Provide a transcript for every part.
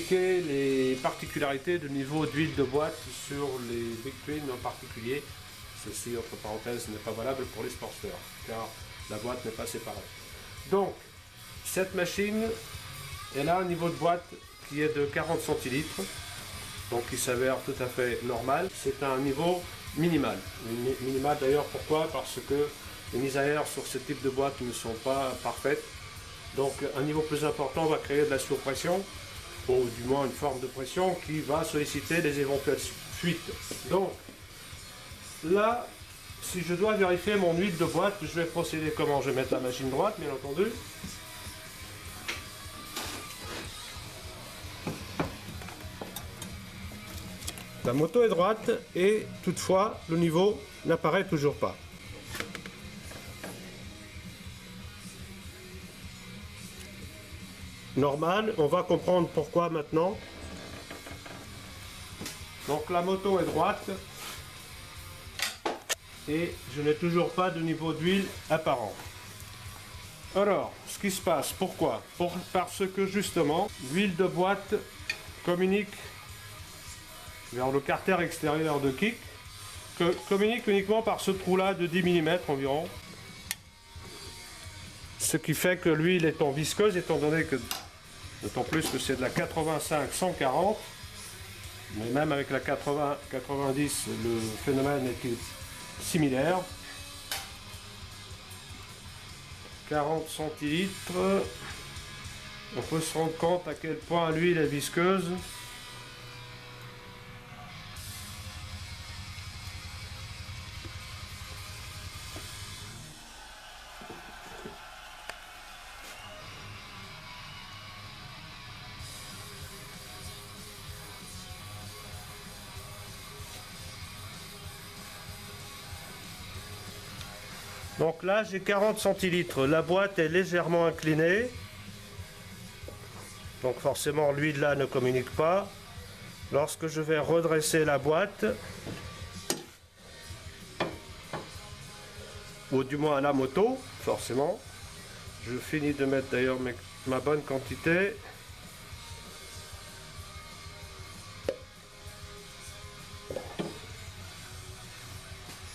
expliquer les particularités du niveau d'huile de boîte sur les Big Twin en particulier. Ceci, entre parenthèses, n'est pas valable pour les Sportster, car la boîte n'est pas séparée. Donc, cette machine, elle a un niveau de boîte qui est de 40 centilitres, donc il s'avère tout à fait normal. C'est un niveau minimal. Minimal d'ailleurs, pourquoi? Parce que les mises à air sur ce type de boîte ne sont pas parfaites. Donc un niveau plus important va créer de la surpression, ou du moins une forme de pression qui va solliciter les éventuelles fuites. Donc là, si je dois vérifier mon huile de boîte, je vais procéder comment? Je vais mettre la machine droite, bien entendu. La moto est droite et toutefois le niveau n'apparaît toujours pas. Normal, on va comprendre pourquoi maintenant. Donc la moto est droite et je n'ai toujours pas de niveau d'huile apparent. Alors, ce qui se passe, pourquoi? Parce que justement, l'huile de boîte communique vers le carter extérieur de kick, communique uniquement par ce trou-là de 10 mm environ. Ce qui fait que l'huile étant visqueuse, étant donné que, d'autant plus que c'est de la 85-140, mais même avec la 80-90, le phénomène est similaire. 40 centilitres, on peut se rendre compte à quel point l'huile est visqueuse. Donc là j'ai 40 centilitres, la boîte est légèrement inclinée, donc forcément l'huile là ne communique pas. Lorsque je vais redresser la boîte, ou du moins à la moto, forcément, je finis de mettre d'ailleurs ma bonne quantité.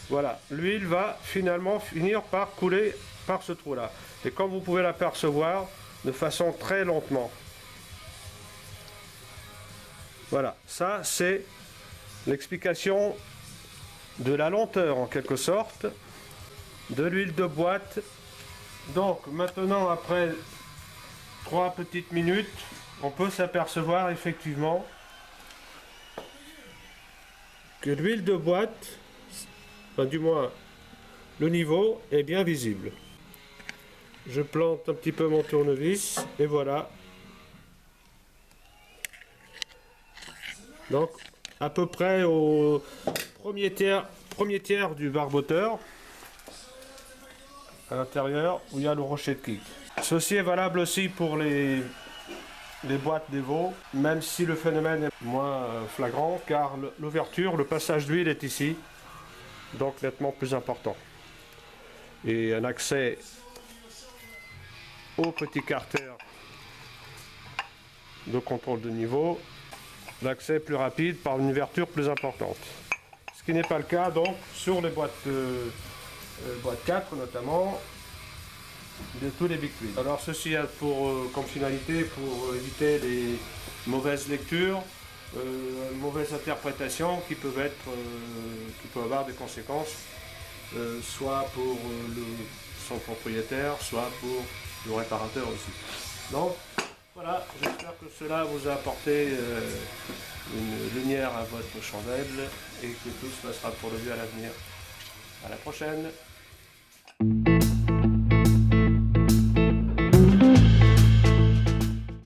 Voilà, l'huile va finalement finir par couler par ce trou là. Et comme vous pouvez l'apercevoir, de façon très lentement. Voilà, ça c'est l'explication de la lenteur en quelque sorte de l'huile de boîte. Donc maintenant, après 3 petites minutes, on peut s'apercevoir effectivement que l'huile de boîte, enfin, du moins le niveau est bien visible. Je plante un petit peu mon tournevis et voilà. Donc à peu près au premier tiers du barboteur, à l'intérieur où il y a le rocher de kick. Ceci est valable aussi pour les boîtes d'Evo, même si le phénomène est moins flagrant, car l'ouverture, le passage d'huile est ici, donc nettement plus important. Et un accès au petit carter de contrôle de niveau, l'accès plus rapide par une ouverture plus importante. Ce qui n'est pas le cas donc sur les boîtes 4 notamment, de tous les Big Twin. Alors ceci a comme finalité pour éviter les mauvaises lectures, mauvaises interprétations qui peuvent avoir des conséquences, soit pour son propriétaire, soit pour le réparateur aussi. Donc voilà, j'espère que cela vous a apporté une lumière à votre chandelle et que tout se passera pour le mieux à l'avenir. À la prochaine.